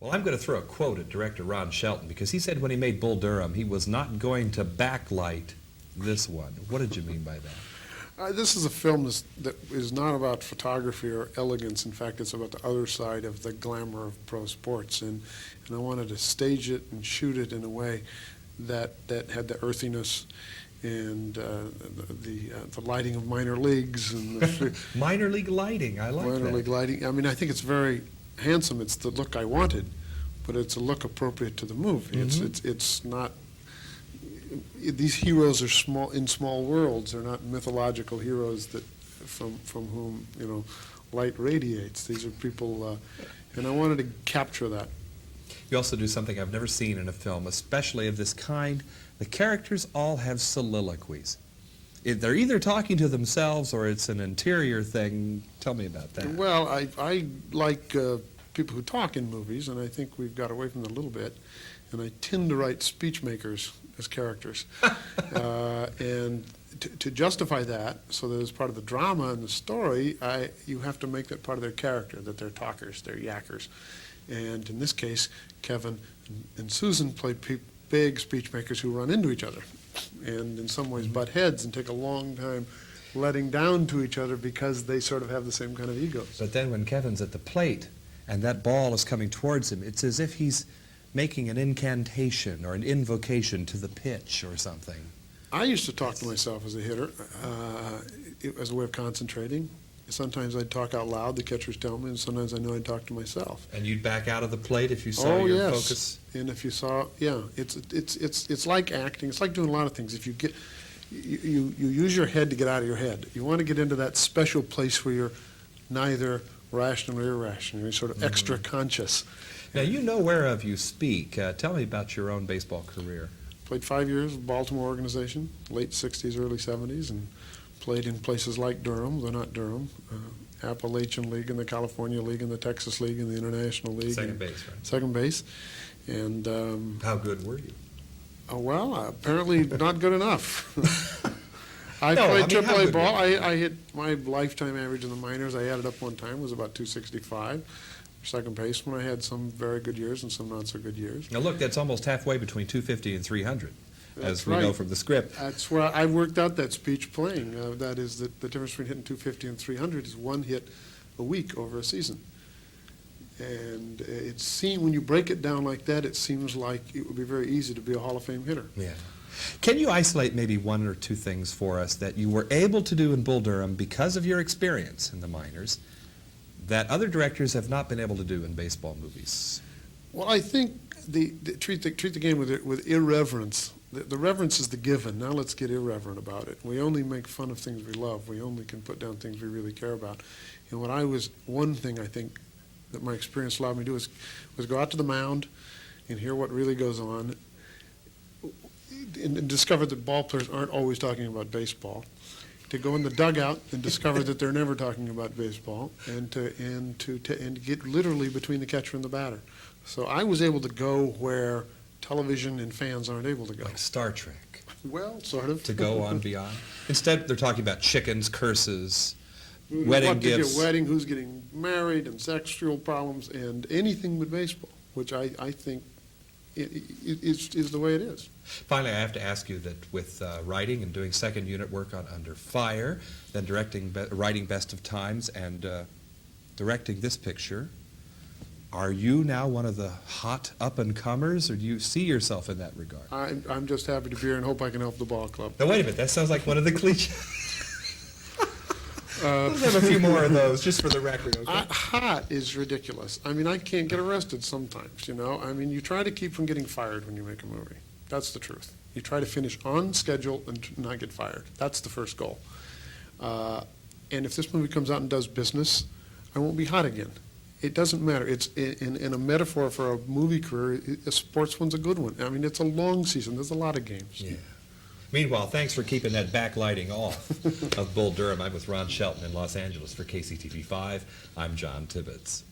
Well, I'm going to throw a quote at director Ron Shelton, because he said when he made Bull Durham, he was not going to backlight this one. What did you mean by that? This is a film that is not about photography or elegance. In fact, it's about the other side of the glamour of pro sports. And I wanted to stage it and shoot it in a way that had the earthiness and the lighting of minor leagues. And minor league lighting, I like that. Minor league lighting. I mean, I think it's very handsome. It's the look I wanted, but it's a look appropriate to the movie. Mm-hmm. It's not. These heroes are small worlds. They're not mythological heroes that from whom light radiates. These are people, and I wanted to capture that. You also do something I've never seen in a film, especially of this kind. The characters all have soliloquies. They're either talking to themselves or it's an interior thing. Tell me about that. Well, I like people who talk in movies, and I think we've got away from that a little bit. And I tend to write speech makers as characters. And to justify that, so that as part of the drama and the story, you have to make that part of their character, that they're talkers, they're yackers. And in this case, Kevin and Susan play big speech makers who run into each other, and in some ways butt heads and take a long time letting down to each other because they sort of have the same kind of egos. But then when Kevin's at the plate and that ball is coming towards him, it's as if he's making an incantation or an invocation to the pitch or something. I used to talk to myself as a hitter as a way of concentrating. Sometimes I'd talk out loud, the catchers tell me, and sometimes I know I'd talk to myself. And you'd back out of the plate if you saw your focus? And if you saw, yeah, it's like acting. It's like doing a lot of things. If you get, you use your head to get out of your head. You want to get into that special place where you're neither rational or irrational. You're sort of extra conscious. Now, you know whereof you speak. Tell me about your own baseball career. Played 5 years with the Baltimore organization, late 60s, early 70s, and played in places like Durham, though not Durham, Appalachian League and the California League and the Texas League and the International League. Second base, right? Second base. And how good were you? Well, apparently not good enough. I No, played I mean, how AAA good ball. were you? I hit my lifetime average in the minors. I added up one time, was about 265. Second baseman, I had some very good years and some not so good years. Now look, that's almost halfway between 250 and 300, as we know from the script. That's where I worked out that speech playing. That is the difference between hitting 250 and 300 is one hit a week over a season. And when you break it down like that, it seems like it would be very easy to be a Hall of Fame hitter. Yeah. Can you isolate maybe one or two things for us that you were able to do in Bull Durham because of your experience in the minors that other directors have not been able to do in baseball movies? Well, I think treat the game with irreverence. The reverence is the given. Now let's get irreverent about it. We only make fun of things we love. We only can put down things we really care about. And one thing I think that my experience allowed me to do was go out to the mound and hear what really goes on, and discover that ball players aren't always talking about baseball. To go in the dugout and discover that they're never talking about baseball, and to get literally between the catcher and the batter. So I was able to go where television and fans aren't able to go. Like Star Trek. Well, sort of. To go on beyond. Instead, they're talking about chickens, curses, wedding what gifts. To get wedding, who's getting married, and sexual problems, and anything but baseball, which I think is the way it is. Finally, I have to ask you that with writing and doing second unit work on Under Fire, then writing Best of Times, and directing this picture, are you now one of the hot up-and-comers, or do you see yourself in that regard? I'm just happy to be here and hope I can help the ball club. Now, wait a minute. That sounds like one of the cliches. Let's have a few more of those, just for the record, okay? Hot is ridiculous. I mean, I can't get arrested sometimes, I mean, you try to keep from getting fired when you make a movie. That's the truth. You try to finish on schedule and not get fired. That's the first goal. And if this movie comes out and does business, I won't be hot again. It doesn't matter. It's in a metaphor for a movie career, a sports one's a good one. I mean, it's a long season. There's a lot of games. Yeah. Meanwhile, thanks for keeping that backlighting off of Bull Durham. I'm with Ron Shelton in Los Angeles for KCTV5. I'm John Tibbetts.